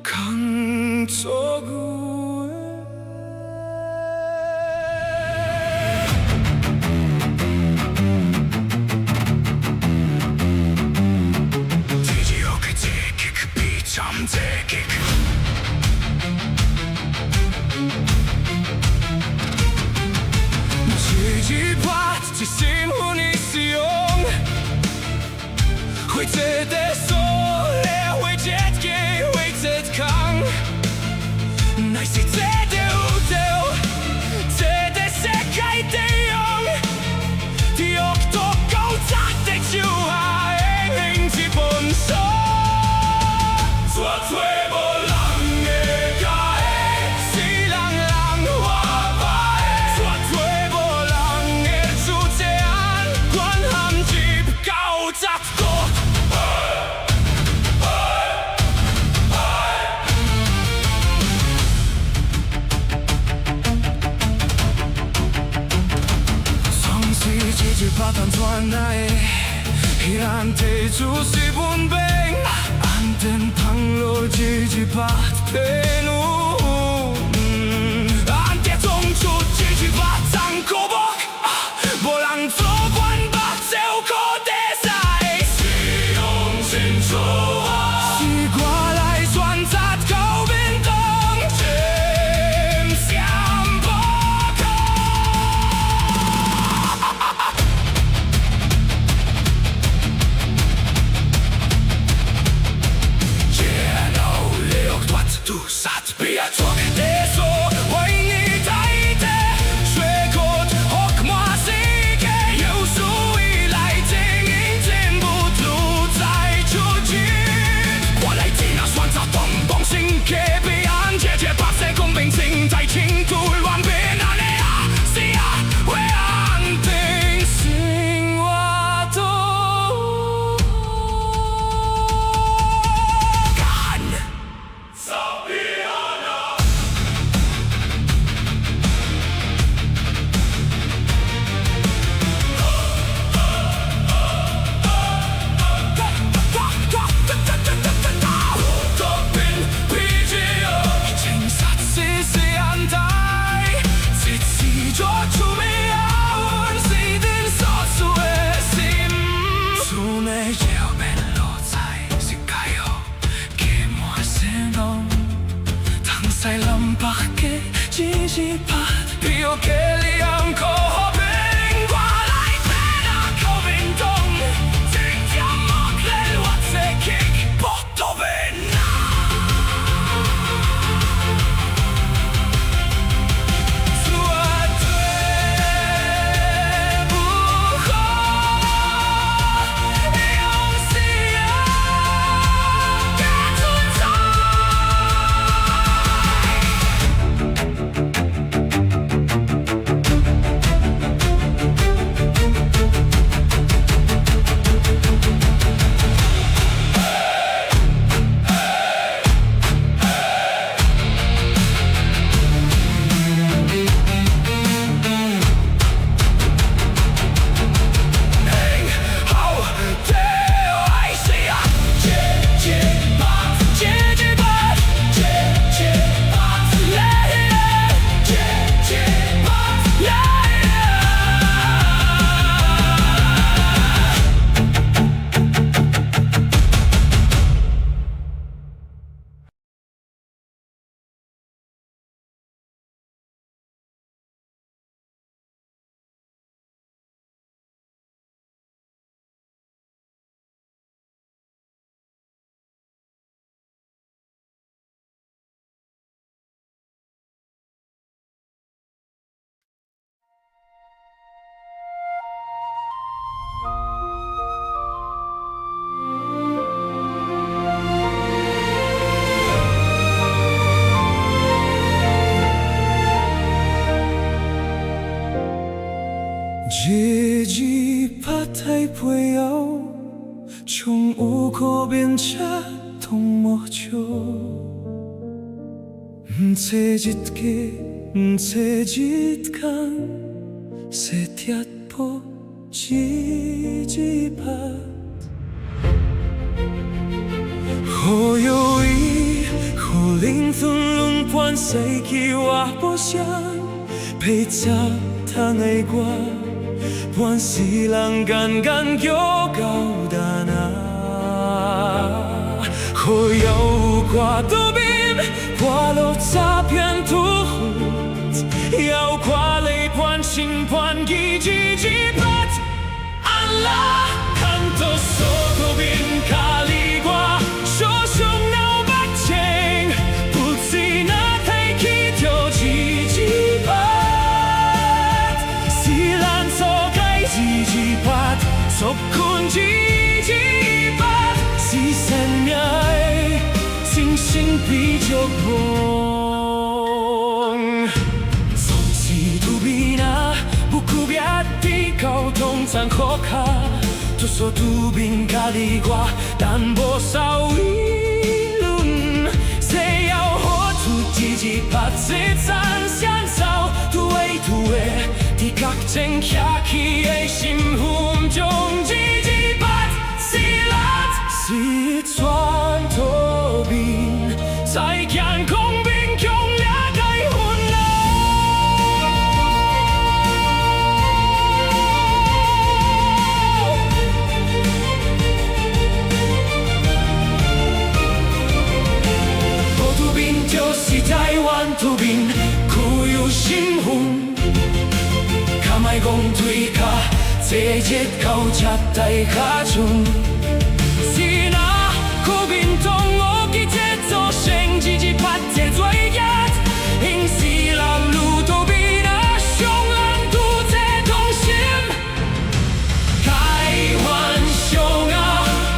강서구에 드디어 그제 그 비점제自己把自己心hun이使用会值得说也会接给会值得扛乃是这条路这的世界的用第二多高扎的就还应基本上做最不人的家是人人话白做最不人的主这样关含几高扎多把团转来，让地主是分兵，安定旁路自己把陪奴，安定中出自己把掌握不，无人做官把照顾得晒，是用心做，是过来选择高民党，真相不可。屠杀别做得说为你太的血口好马世界有数以来经营全部都在出局我来自那选择动动心给彼岸解决百姓公平性在清除乱变那里啊是啊会安定生活都干在冷巴给继续怕，比我给力昂口平挂来别那口运动，今天莫来我这 kick 不都被拿。做对不好，用心啊，该尊重。日记把太朋友，从无可变成同莫求。채짓게 채짓간 새티앗포 지지밭 호요이 홀링순룬 번세기와 보샹 베이차탕의과 번시랑간간 교가우다나 호요과 도빔 과로 차편 투훈 야우 과레 번신 번기 지지밭 알라 칸토 소도빈 칼리과 쇼숑 나우바챙 붙이나 테이키죠 지지밭 실란서 가이 지지밭 속군 지지밭 시센멸 싱싱 비적봉 손지두비나 무쿠비아티 고통상 호카 투소 두빈 가리과 단보사위룬 세야오 호투 지지밭 습산산사오 두웨이두웨 디각쟁 캬키의 심훔종 지지밭 실랏 시촨 도빈 사이견 공빈 경략의 혼나 호두빈 조시 타이완 두빈 구유신훈 가마이공 두이카 제짓 가우잡다이 가중 시나 고빈 동오기 제조 생지지 밭에追얏 인시랑 루도비나 숑랑 두제 동심 가이완 숑아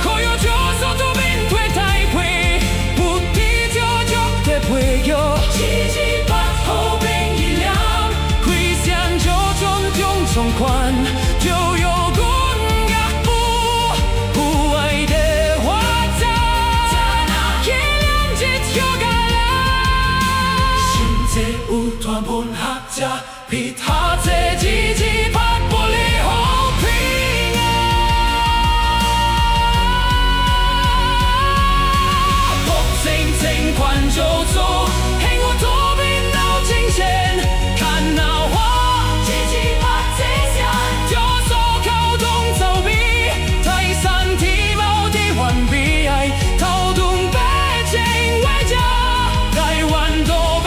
고요조소 두빈 되타이회 부티저적 대회여 지지밭 호빙 일량 귀산 조존 종성관 조요군 각부 후와이대 우团본 학자 비타제 지지밭 볼리 호핑아 복생생 관조조 행우 도빈 나오 징센 간나와 지지밭 제시안 저소 가오동 자오비 타이산 디마오 디환비아이 타오둥 베쟁 외자 타이완 도빈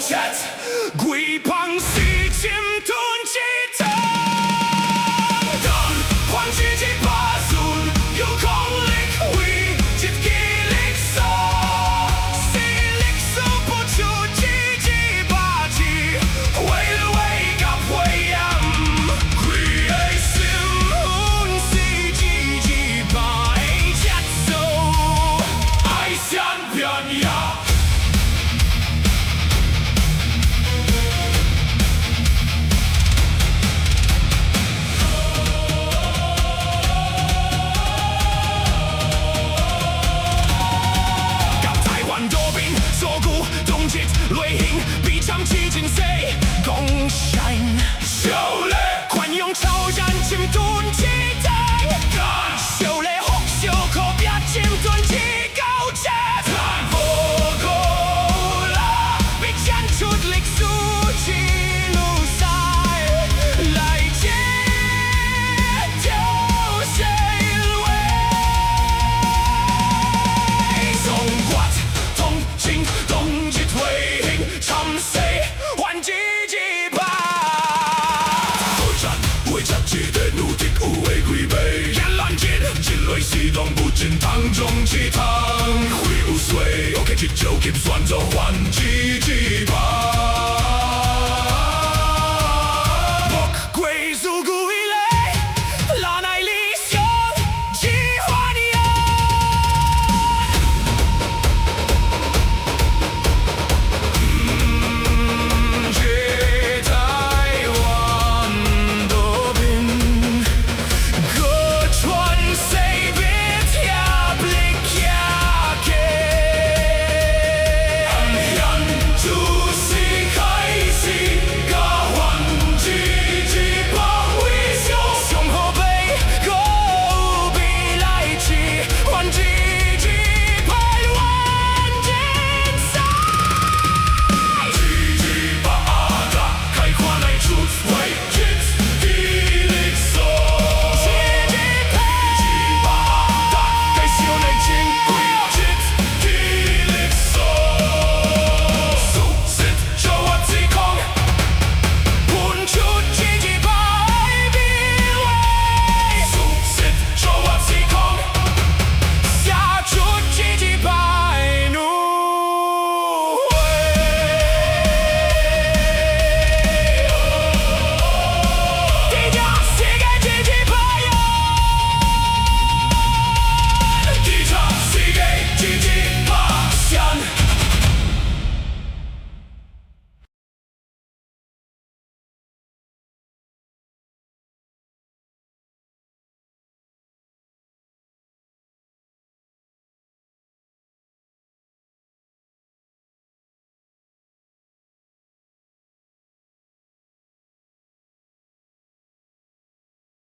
chết quỷ bằng si chim tuôn chi thân đòn khoan chi chi ba dùn yêu không lịch huy chết kỳ lịch so si lịch so不出chi chi ba chi为了为搞会呀quỷ ấy sim hun si chi chi ba ấy chết sâu ai xian bian ya雷霆必将其尽碎，共闪秀雷，宽用超然침둔气腾，秀雷红袖口别침둔气高阶，不够了，必将出力数记录赛来接丢谁位，总刮同情动之退。참새 환지지바 đối trận với chắc chỉ để nụ thích u ấy quy bê gian loạn chiến lối xì đồng bút chiến thắng trong chi thắng huy u xuôi ok chỉ châu kiểm soát do hoàn chi chi ba